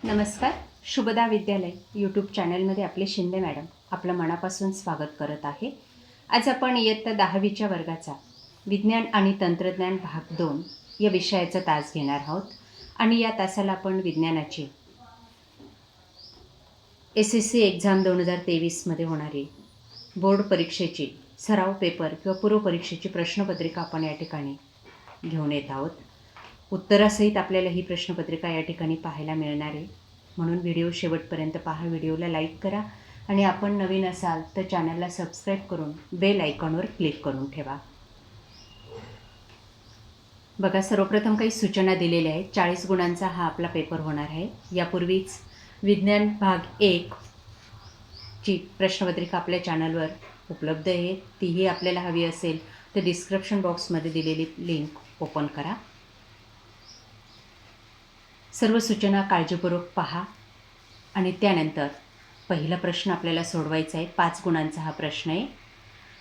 नमस्कार. शुभदा विद्यालय यूट्यूब चॅनलमध्ये आपले शिंदे मॅडम आपलं मनापासून स्वागत करत आहे. आज आपण इयत्ता 10वीच्या वर्गाचा विज्ञान आणि तंत्रज्ञान भाग 2 या विषयाचा तास घेणार आहोत आणि या तासाला आपण विज्ञानाची SSC एक्झाम 2023मध्ये होणारी बोर्ड परीक्षेची सराव पेपर किंवा पूर्व परीक्षेची प्रश्नपत्रिका आपण या ठिकाणी घेऊन येत आहोत. उत्तरासहित आपल्याला ही प्रश्नपत्रिका या ठिकाणी पाहायला मिळणार आहे, म्हणून व्हिडिओ शेवटपर्यंत पहा. व्हिडिओला लाईक करा आणि आपण नवीन असाल तर चॅनलला सबस्क्राईब करून बेल आयकॉनवर क्लिक करून ठेवा. बघा, सर्वप्रथम काही सूचना दिलेल्या आहेत. 40 गुणांचा हा आपला पेपर होणार आहे. यापूर्वीच विज्ञान भाग 1 ची प्रश्नपत्रिका आपल्या चॅनलवर उपलब्ध आहे. तीही आपल्याला हवी असेल तर डिस्क्रिप्शन बॉक्समध्ये दिलेली लिंक ओपन करा. सर्व सूचना काळजीपूर्वक पहा आणि त्यानंतर पहिला प्रश्न आपल्याला सोडवायचा आहे. 5 गुणांचा हा प्रश्न आहे.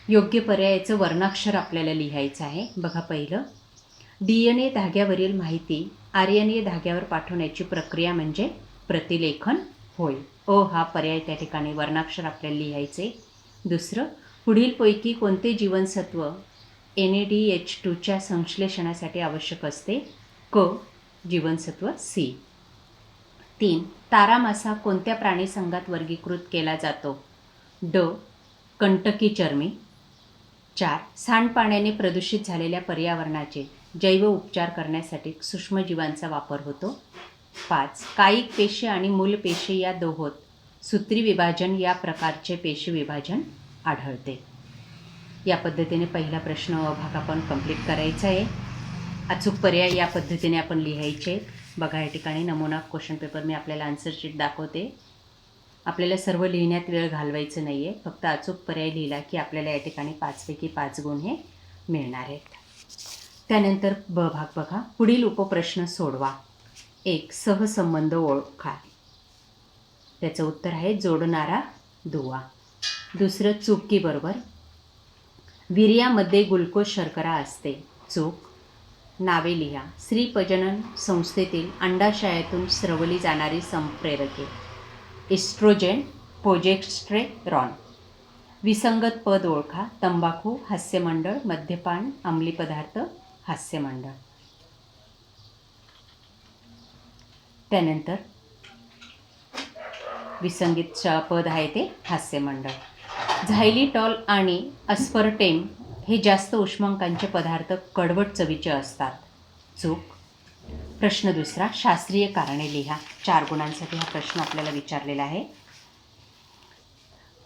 योग्य पर्यायाचं वर्णाक्षर आपल्याला लिहायचं आहे. बघा, पहिलं, DNA धाग्यावरील माहिती RNA धाग्यावर पाठवण्याची प्रक्रिया म्हणजे प्रतिलेखन होय. हा पर्याय त्या ठिकाणी वर्णाक्षर आपल्याला लिहायचे. दुसरं, पुढीलपैकी कोणते जीवनसत्व NADH2च्या संश्लेषणासाठी आवश्यक असते? जीवनसत्व C. 3, तारा मासा कोणत्या प्राणीसंघात वर्गीकृत केला जातो? कंटकी चर्मी. 4, सांडपाण्याने प्रदूषित झालेल्या पर्यावरणाचे जैव उपचार करण्यासाठी सूक्ष्मजीवांचा वापर होतो. 5, कायिक पेशी आणि मूल पेशी या दोहोत सूत्री विभाजन या प्रकारचे पेशी विभाजन आढळते. या पद्धतीने पहिला प्रश्न भाग आपण कंप्लीट करायचा आहे. अचूक पर्याय या पद्धतीने आपण लिहायचे. बघा, या ठिकाणी नमुना क्वेश्चन पेपर मी आपल्याला आन्सर शीट दाखवते. आपल्याला सर्व लिहिण्यात वेळ घालवायचं नाही आहे. फक्त अचूक पर्याय लिहिला की आपल्याला या ठिकाणी 5 पैकी 5 गुण हे मिळणार आहेत. त्यानंतर भाग बघा, पुढील उपप्रश्न सोडवा. 1, सहसंबंध ओळखा. त्याचं उत्तर आहे जोडणारा दुवा. दुसरं, चूक बरोबर. वीर्यामध्ये ग्लुकोज शर्करा असते. चूक. नावे लिहा. स्त्री प्रजनन संस्थेतील अंडाशयातून स्रवली जाणारी संप्रेरके: इस्ट्रोजेन, प्रोजेस्टेरॉन. विसंगत पद ओळखा. तंबाखू, हास्यमंडळ, मद्यपान, अंमली पदार्थ, हास्यमंडळ. त्यानंतर विसंगत पद आहे ते हास्यमंडळ. झायलिटॉल आणि अस्पर्टेम हे जास्त उष्मांकांचे पदार्थ कडवट चवीचे असतात. चूक. प्रश्न दुसरा, शास्त्रीय कारणे लिहा. 4 गुणांसाठी हा प्रश्न आपल्याला विचारलेला आहे.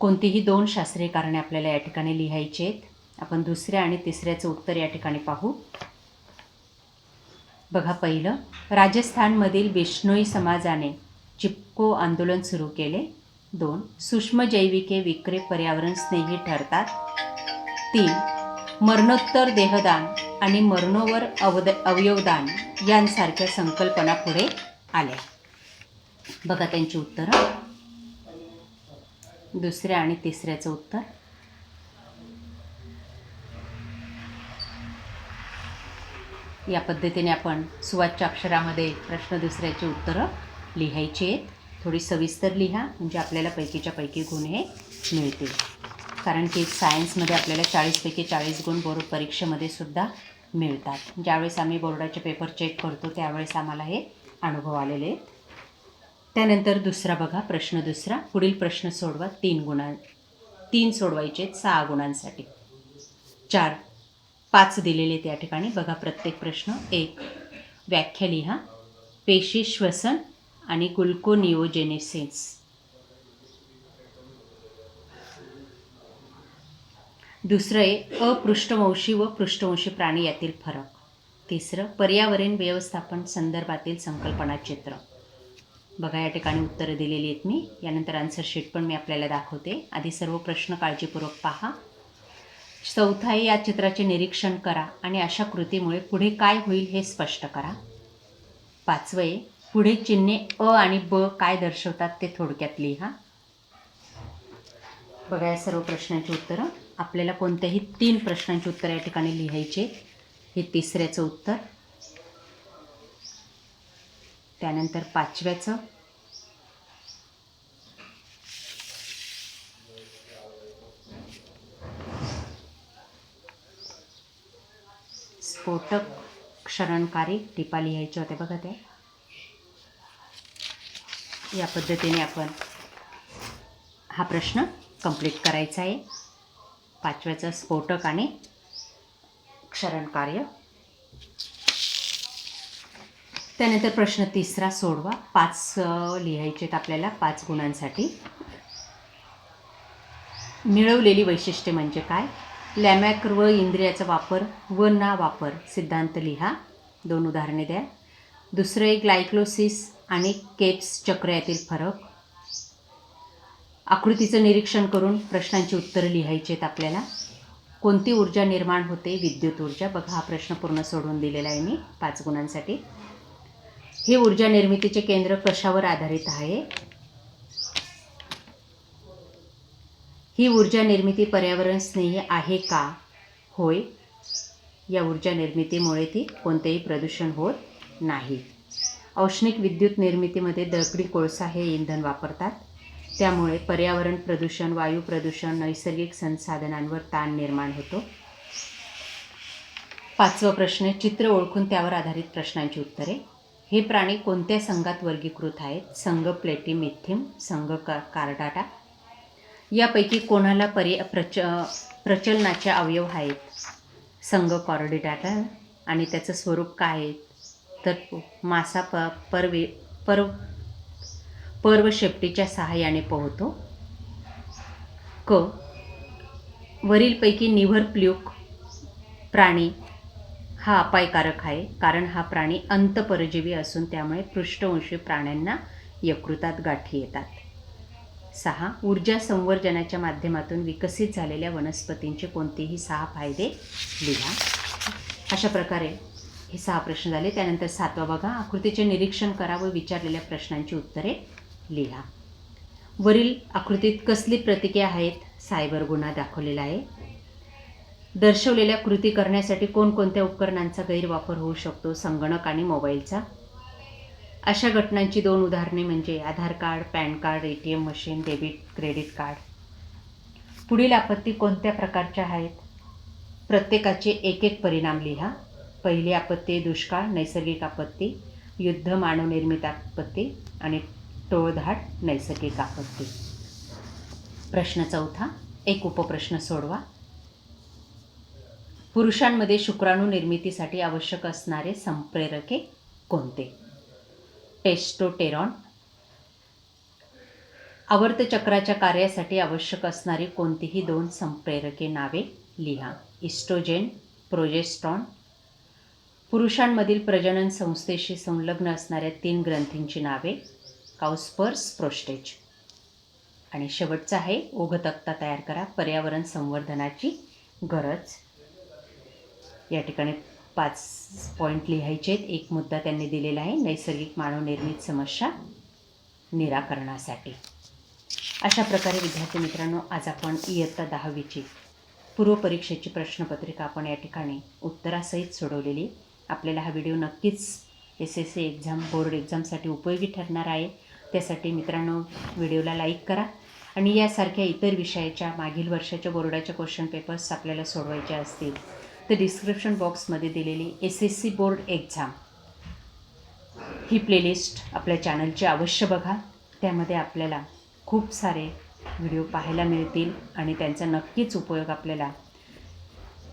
कोणतीही 2 शास्त्रीय कारणे आपल्याला या ठिकाणी लिहायची आहेत. आपण दुसऱ्या आणि तिसऱ्याचं उत्तर या ठिकाणी पाहू. बघा, पहिलं, राजस्थानमधील बिश्नोई समाजाने चिपको आंदोलन सुरू केले. 2, सूक्ष्मजैविके विक्रे पर्यावरण स्नेही ठरतात. 3, मरणोत्तर देहदान आणि मरणोवर अवयवदान यांसारख्या संकल्पना पुढे आल्या. बघा त्यांची उत्तरं. दुसऱ्या आणि तिसऱ्याचं उत्तर. या पद्धतीने आपण सुवाच्य अक्षरामध्ये प्रश्न दुसऱ्याची उत्तरं लिहायची आहेत. थोडी सविस्तर लिहा म्हणजे आपल्याला पैकीच्या पैकी गुण हे मिळतील. कारण की सायन्समध्ये आपल्याला 40 पैकी 40 गुण बोर्ड परीक्षेमध्ये सुद्धा मिळतात. ज्यावेळेस आम्ही बोर्डाचे पेपर चेक करतो त्यावेळेस आम्हाला हे अनुभव आलेले आहेत. त्यानंतर दुसरा बघा, प्रश्न दुसरा. पुढील प्रश्न सोडवा. 3 सोडवायचे आहेत 6 गुणांसाठी. 5 दिलेले त्या ठिकाणी. बघा, प्रत्येक प्रश्न. 1, व्याख्या लिहा. पेशी श्वसन आणि ग्लुकोनिओजेनेसिस. दुसरं आहे अपृष्ठवंशी व पृष्ठवंशी प्राणी यातील फरक. तिसरं, पर्यावरण व्यवस्थापन संदर्भातील संकल्पना चित्र. बघा, या ठिकाणी उत्तरं दिलेली आहेत मी. यानंतर आन्सर शीट पण मी आपल्याला दाखवते. आधी सर्व प्रश्न काळजीपूर्वक पहा. 4 आहे, या चित्राचे निरीक्षण करा आणि अशा कृतीमुळे पुढे काय होईल हे स्पष्ट करा. 5 आहे, पुढे चिन्हे आणि ब काय दर्शवतात ते थोडक्यात लिहा. बघा, या सर्व प्रश्नांची उत्तरं. आपल्याला कोणत्याही 3 प्रश्नांची उत्तर या ठिकाणी लिहायचे. हे तिसऱ्याचं उत्तर, त्यानंतर 5व्याचं, स्फोटक क्षरणकारी टिपा लिहायच्या होत्या बघा त्या. या पद्धतीने आपण हा प्रश्न कंप्लीट करायचा आहे. 5व्याचा स्फोटक आणि क्षरणकार्य. त्यानंतर प्रश्न 3रा सोडवा. 5 लिहायचे आहेत आपल्याला 5 गुणांसाठी. मिळवलेली वैशिष्ट्ये म्हणजे काय? लॅमॅक व इंद्रियाचा वापर व ना वापर सिद्धांत लिहा. 2 उदाहरणे द्या. दुसरे ग्लायकोलिसिस आणि केप्स चक्र यातील फरक. आकृतीचं निरीक्षण करून प्रश्नांची उत्तरं लिहायची आहेत आपल्याला. कोणती ऊर्जा निर्माण होते? विद्युत ऊर्जा. बघा हा प्रश्न पूर्ण सोडवून दिलेला आहे मी 5 गुणांसाठी. हे ऊर्जा निर्मितीचे केंद्र कशावर आधारित आहे? ही ऊर्जा निर्मिती पर्यावरण स्नेही आहे का? होय. या ऊर्जा निर्मितीमुळे ती कोणतेही प्रदूषण होत नाही. औष्णिक विद्युत निर्मितीमध्ये दगडी कोळसा हे इंधन वापरतात. त्यामुळे पर्यावरण प्रदूषण, वायू प्रदूषण, नैसर्गिक संसाधनांवर ताण निर्माण होतो. 5वा प्रश्न चित्र ओळखून त्यावर आधारित प्रश्नांची उत्तरे. हे प्राणी कोणत्या संघात वर्गीकृत आहेत? संघ प्लेटिमिथिम, संघ कार्डाटा. यापैकी कोणाला प्रचलनाचे अवयव आहेत? संघ कॉर्डिडाटा. आणि त्याचं स्वरूप काय आहे? तर मासा पर्व शेपटीच्या सहाय्याने पोहतो. क वरीलपैकी निव्हर प्ल्यूक प्राणी हा अपायकारक आहे कारण हा प्राणी अंतःपरजीवी असून त्यामुळे पृष्ठवंशी प्राण्यांना यकृतात गाठी येतात. 6 ऊर्जा संवर्धनाच्या माध्यमातून विकसित झालेल्या वनस्पतींचे कोणतेही 6 फायदे लिहा. अशा प्रकारे हे 6 प्रश्न झाले. त्यानंतर 7वा बघा. आकृतीचे निरीक्षण करा व विचारलेल्या प्रश्नांची उत्तरे लिहा. वरील आकृतीत कसली प्रतीके आहेत? सायबर गुन्हा दाखवलेला आहे. दर्शवलेल्या कृती करण्यासाठी कोणकोणत्या उपकरणांचा गैरवापर होऊ शकतो? संगणक आणि मोबाईलचा. अशा घटनांची 2 उदाहरणे म्हणजे Aadhaar card, PAN card, ATM machine, debit credit card. पुढील आपत्ती कोणत्या प्रकारच्या आहेत? प्रत्येकाचे एक एक परिणाम लिहा. पहिली आपत्ती दुष्काळ, नैसर्गिक आपत्ती, युद्ध, मानवनिर्मित आपत्ती आणि टोळधाड, नैसर्गिक आपत्ती. प्रश्न 4 एक उपप्रश्न सोडवा. पुरुषांमध्ये शुक्राणू निर्मितीसाठी आवश्यक असणारे संप्रेरके कोणते? टेस्टोस्टेरॉन. आवर्तचक्राच्या कार्यासाठी आवश्यक असणारी कोणतीही 2 संप्रेरके नावे लिहा. Oestrogen, progesterone. पुरुषांमधील प्रजनन संस्थेशी संलग्न असणाऱ्या 3 ग्रंथींची नावे. काउस्पर्स, प्रोस्टेज. आणि शेवटचा आहे ओघतक्ता तयार करा. पर्यावरण संवर्धनाची गरज. या ठिकाणी 5 पॉईंट लिहायचे आहेत. एक मुद्दा त्यांनी दिलेला आहे नैसर्गिक मानवनिर्मित समस्या निराकरणासाठी. अशा प्रकारे विद्यार्थी मित्रांनो आज आपण इयत्ता 10वीची पूर्वपरीक्षेची प्रश्नपत्रिका आपण या ठिकाणी उत्तरासहित सोडवलेली. आपल्याला हा व्हिडिओ नक्कीच SSC एक्झाम, बोर्ड एक्झामसाठी उपयोगी ठरणार आहे. त्यासाठी मित्रांनो व्हिडिओला लाईक करा आणि यासारख्या इतर विषयाच्या मागील वर्षाच्या बोर्डाच्या क्वेश्चन पेपर्स आपल्याला सोडवायचे असतील तर डिस्क्रिप्शन बॉक्समध्ये दिलेली SSC बोर्ड एक्झाम ही प्लेलिस्ट आपल्या चॅनलची अवश्य बघा. त्यामध्ये आपल्याला खूप सारे व्हिडिओ पाहायला मिळतील आणि त्यांचा नक्कीच उपयोग आपल्याला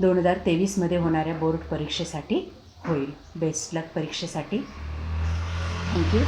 2023मध्ये होणाऱ्या बोर्ड परीक्षेसाठी होईल. बेस्ट लक परीक्षेसाठी. थँक्यू.